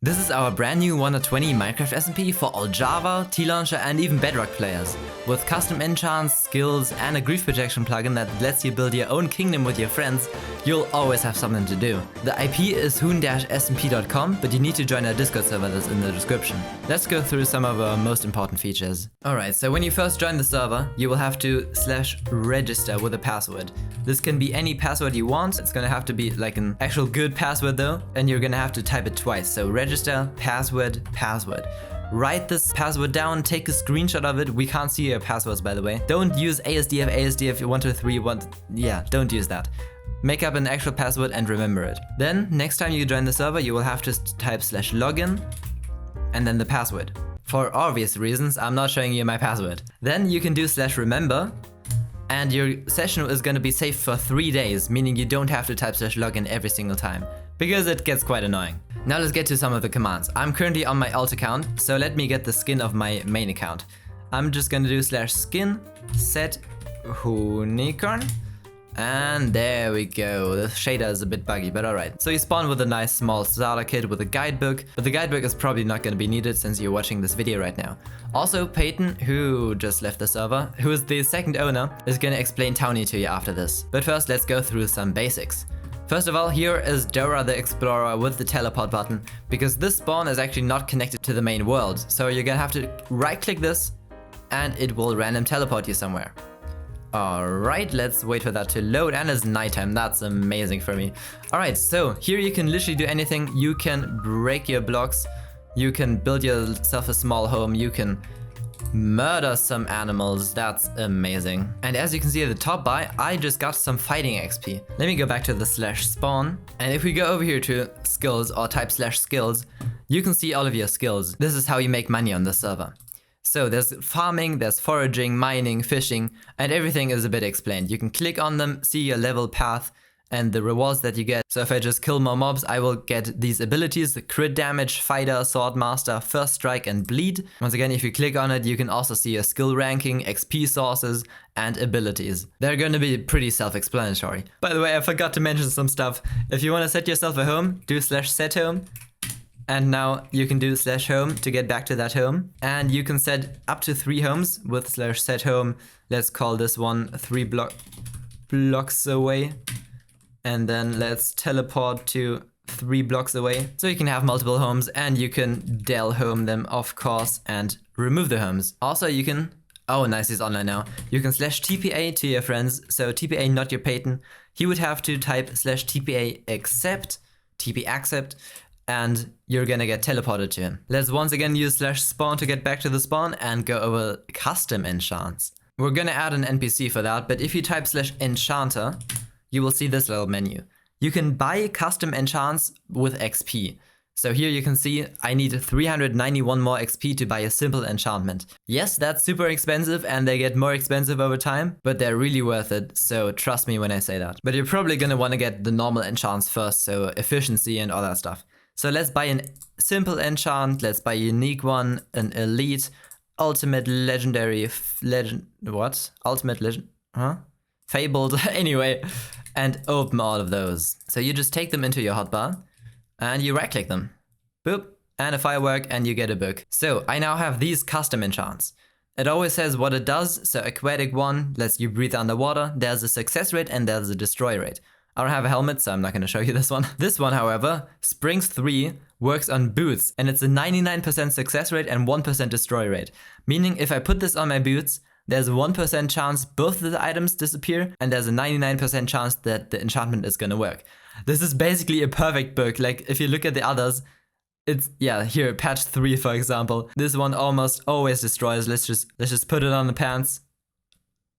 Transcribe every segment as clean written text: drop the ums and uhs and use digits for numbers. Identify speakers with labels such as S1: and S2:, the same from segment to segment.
S1: This is our brand new 1.20 Minecraft SMP for all Java, Tlauncher and even Bedrock players. With custom enchants, skills and a grief protection plugin that lets you build your own kingdom with your friends, you'll always have something to do. The IP is hoon-smp.com, but you need to join our Discord server that's in the description. Let's go through some of our most important features. Alright, so when you first join the server, you will have to /register with a password. This can be any password you want. It's gonna have to be like an actual good password though, and you're gonna have to type it twice. So register, password, password. Write this password down, take a screenshot of it. We can't see your passwords, by the way. Don't use ASDF123, yeah, don't use that. Make up an actual password and remember it. Then, next time you join the server, you will have to type /login and then the password. For obvious reasons, I'm not showing you my password. Then you can do /remember, and your session is going to be saved for 3 days, meaning you don't have to type /login every single time, because it gets quite annoying. Now let's get to some of the commands. I'm currently on my alt account, so let me get the skin of my main account. I'm just gonna do /skin set unicorn, and there we go. The shader is a bit buggy, but alright. So you spawn with a nice small starter kit with a guidebook, but the guidebook is probably not gonna be needed since you're watching this video right now. Also, Peyton, who just left the server, who is the second owner, is gonna explain Townie to you after this. But first, let's go through some basics. First of all, here is Dora the Explorer with the teleport button, because this spawn is actually not connected to the main world. So you're gonna have to right click this and it will random teleport you somewhere. Alright, let's wait for that to load, and it's nighttime. That's amazing for me. Alright, so here you can literally do anything. You can break your blocks, you can build yourself a small home, you can murder some animals. That's amazing. And as you can see at the top bar, I just got some fighting XP. Let me go back to the /spawn, and if we go over here to skills or type /skills, you can see all of your skills. This is how you make money on the server. So there's farming, there's foraging, mining, fishing, and everything is a bit explained. You can click on them, see your level path and the rewards that you get. So if I just kill more mobs, I will get these abilities: the crit damage, fighter, sword master, first strike and bleed. Once again, if you click on it, you can also see your skill ranking, XP sources and abilities. They're going to be pretty self-explanatory. By the way, I forgot to mention some stuff. If you want to set yourself a home, do /set home. And now you can do /home to get back to that home. And you can set up to 3 homes with /set home. Let's call this one 3 blocks away. And then let's teleport to 3 blocks away. So you can have multiple homes, and you can del home them, of course, and remove the homes. Also you can, oh nice, he's online now. You can /TPA to your friends. So TPA, not your Peyton. He would have to type /TPA accept, TP accept, and you're gonna get teleported to him. Let's once again use /spawn to get back to the spawn and go over custom enchants. We're gonna add an NPC for that, but if you type /enchanter, you will see this little menu. You can buy custom enchants with XP. So here you can see I need 391 more XP to buy a simple enchantment. Yes, that's super expensive and they get more expensive over time, but they're really worth it, so trust me when I say that. But you're probably gonna wanna get the normal enchants first, so efficiency and all that stuff. So let's buy a simple enchant, let's buy a unique one, an elite, ultimate legendary, fabled, anyway, and open all of those. So you just take them into your hotbar and you right click them. Boop, and a firework and you get a book. So I now have these custom enchants. It always says what it does. So aquatic 1 lets you breathe underwater. There's a success rate and there's a destroy rate. I don't have a helmet, so I'm not going to show you this one. This one, however, Springs 3, works on boots, and it's a 99% success rate and 1% destroy rate. Meaning if I put this on my boots, there's a 1% chance both of the items disappear, and there's a 99% chance that the enchantment is going to work. This is basically a perfect book. Like, if you look at the others, it's, yeah, here, patch 3, for example. This one almost always destroys. Let's just put it on the pants.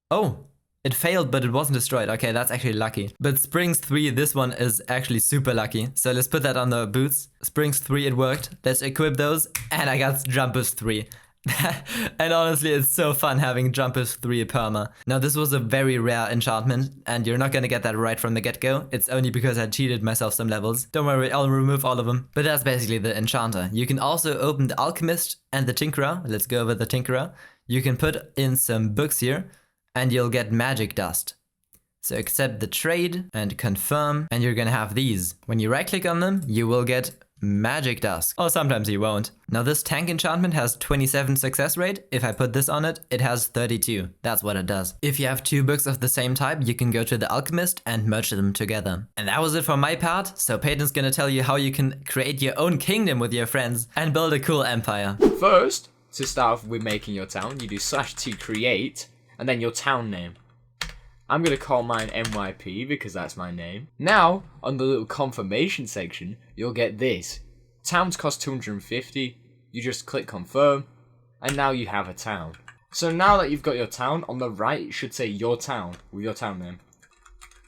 S1: Oh! It failed, but it wasn't destroyed. Okay, that's actually lucky. But Springs 3, this one is actually super lucky. So let's put that on the boots. Springs 3, it worked. Let's equip those. And I got Jump Boost 3. And honestly, it's so fun having Jump Boost 3 perma. Now, this was a very rare enchantment, and you're not gonna get that right from the get-go. It's only because I cheated myself some levels. Don't worry, I'll remove all of them. But that's basically the enchanter. You can also open the alchemist and the tinkerer. Let's go over the tinkerer. You can put in some books here, and you'll get magic dust. So accept the trade and confirm, and you're gonna have these. When you right click on them, you will get magic dust. Or sometimes you won't. Now this tank enchantment has 27 success rate. If I put this on it, it has 32. That's what it does. If you have 2 books of the same type, you can go to the alchemist and merge them together. And that was it for my part. So Peyton's gonna tell you how you can create your own kingdom with your friends and build a cool empire.
S2: First, to start off with making your town, you do /t create and then your town name. I'm going to call mine NYP because that's my name. Now, on the little confirmation section, you'll get this. Towns cost 250, you just click confirm, and now you have a town. So now that you've got your town, on the right it should say your town, with your town name.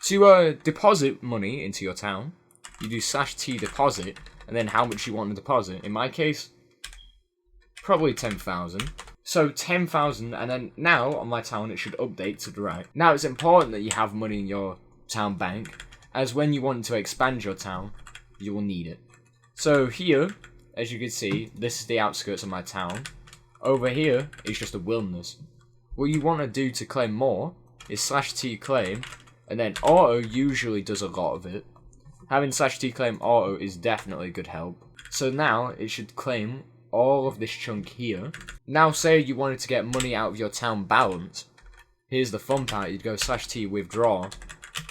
S2: To deposit money into your town, you do /t deposit, and then how much you want to deposit. In my case, probably 10,000. So 10,000, and then now on my town it should update to the right. Now it's important that you have money in your town bank, as when you want to expand your town, you will need it. So here, as you can see, this is the outskirts of my town. Over here is just a wilderness. What you want to do to claim more is /t claim, and then auto usually does a lot of it. Having /t claim auto is definitely good help. So now it should claim all of this chunk here. Now say you wanted to get money out of your town balance. Here's the fun part, you'd go /t withdraw,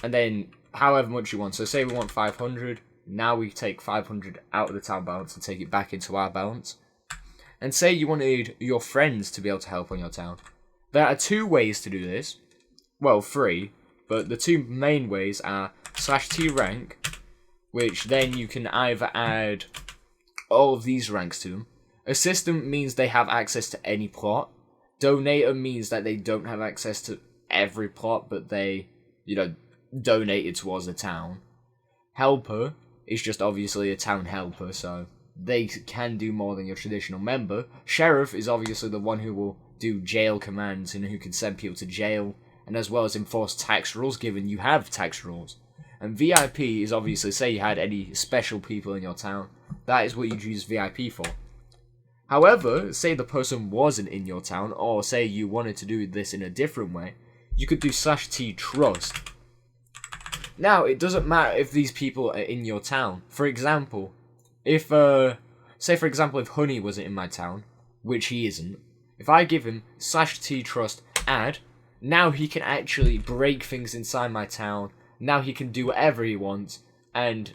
S2: and then however much you want. So say we want 500, now we take 500 out of the town balance and take it back into our balance. And say you wanted your friends to be able to help on your town. There are 2 ways to do this. Well, 3, but the 2 main ways are /t rank, which then you can either add all of these ranks to them. Assistant means they have access to any plot. Donator means that they don't have access to every plot, but they, donated towards the town. Helper is just obviously a town helper, so they can do more than your traditional member. Sheriff is obviously the one who will do jail commands and who can send people to jail, and as well as enforce tax rules, given you have tax rules. And VIP is obviously, say you had any special people in your town, that is what you'd use VIP for. However, say the person wasn't in your town, or say you wanted to do this in a different way, you could do /t trust. Now, it doesn't matter if these people are in your town. For example, if Honey wasn't in my town, which he isn't, if I give him /t trust add, now he can actually break things inside my town, now he can do whatever he wants, and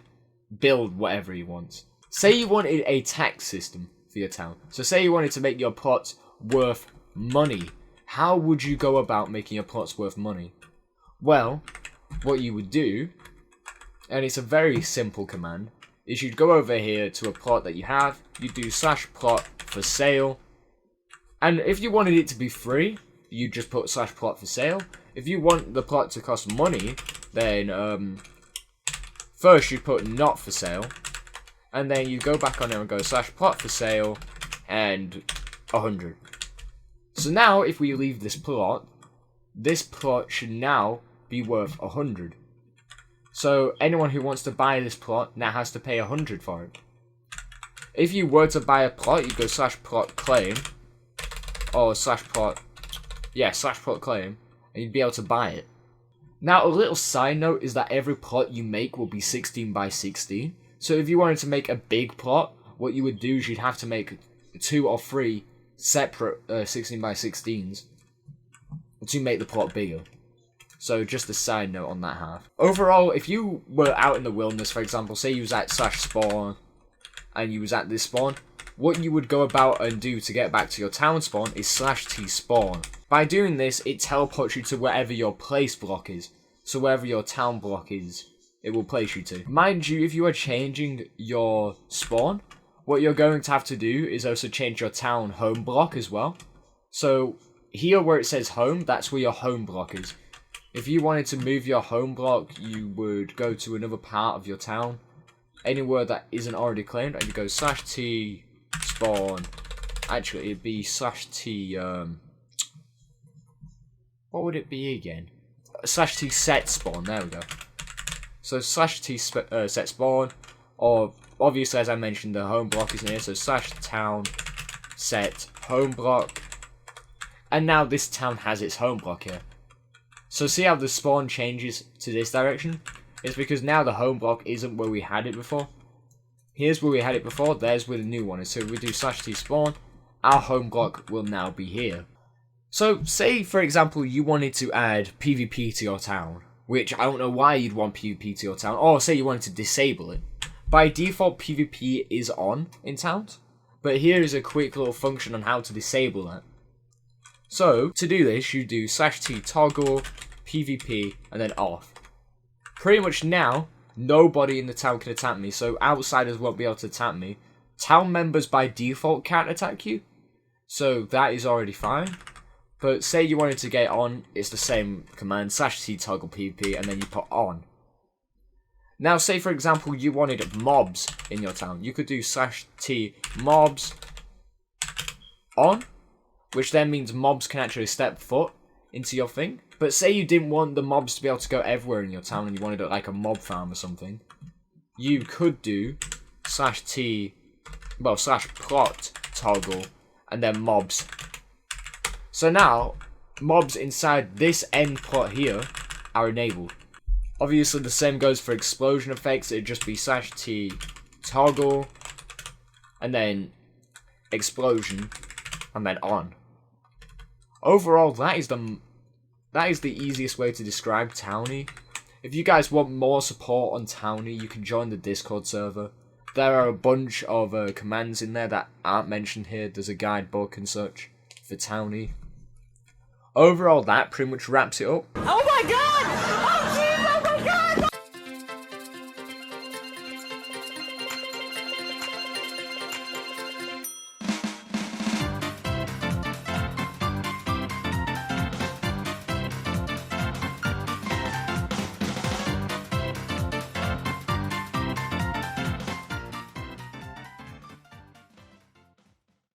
S2: build whatever he wants. Say you wanted a tax system for your town. So say you wanted to make your plots worth money. How would you go about making your plots worth money? Well, what you would do, and it's a very simple command, is you'd go over here to a plot that you have, you'd do /plot for sale, and if you wanted it to be free, you'd just put /plot for sale. If you want the plot to cost money, then first you'd put not for sale, and then you go back on there and go /plot for sale and 100. So now if we leave this plot should now be worth 100. So anyone who wants to buy this plot now has to pay 100 for it. If you were to buy a plot, you go /plot claim, or /plot claim, and you'd be able to buy it. Now a little side note is that every plot you make will be 16 by 16. So if you wanted to make a big plot, what you would do is you'd have to make 2 or 3 separate 16 by 16s to make the plot bigger. So just a side note on that half. Overall, if you were out in the wilderness, for example, say you was at /spawn, and you was at this spawn, what you would go about and do to get back to your town spawn is /t spawn. By doing this, it teleports you to wherever your place block is. So wherever your town block is, it will place you to. Mind you, if you are changing your spawn, what you're going to have to do is also change your town home block as well. So here where it says home, that's where your home block is. If you wanted to move your home block, you would go to another part of your town, anywhere that isn't already claimed, and you go /t spawn. Actually, it'd be /t, what would it be again? /t set spawn, there we go. So /t set spawn, or obviously as I mentioned the home block is in here, so /town set home block, and now this town has its home block here. So see how the spawn changes to this direction? It's because now the home block isn't where we had it before. Here's where we had it before, there's where the new one is. So if we do /t spawn, our home block will now be here. So say for example you wanted to add PvP to your town, which I don't know why you'd want PvP to your town, or say you wanted to disable it. By default PvP is on in towns, but here is a quick little function on how to disable that. So to do this you do /t toggle PvP and then off. Pretty much now nobody in the town can attack me, so outsiders won't be able to attack me. Town members by default can't attack you, so that is already fine. But say you wanted to get on, it's the same command, /t toggle PvP, and then you put on. Now say for example you wanted mobs in your town, you could do /t mobs on, which then means mobs can actually step foot into your thing. But say you didn't want the mobs to be able to go everywhere in your town and you wanted it like a mob farm or something, you could do /plot toggle and then mobs. So now, mobs inside this end plot here are enabled. Obviously the same goes for explosion effects, it'd just be /t toggle and then explosion and then on. Overall, that is the easiest way to describe Townie. If you guys want more support on Townie, you can join the Discord server. There are a bunch of commands in there that aren't mentioned here. There's a guidebook and such for Townie. Overall, that pretty much wraps it up.
S3: Oh my god!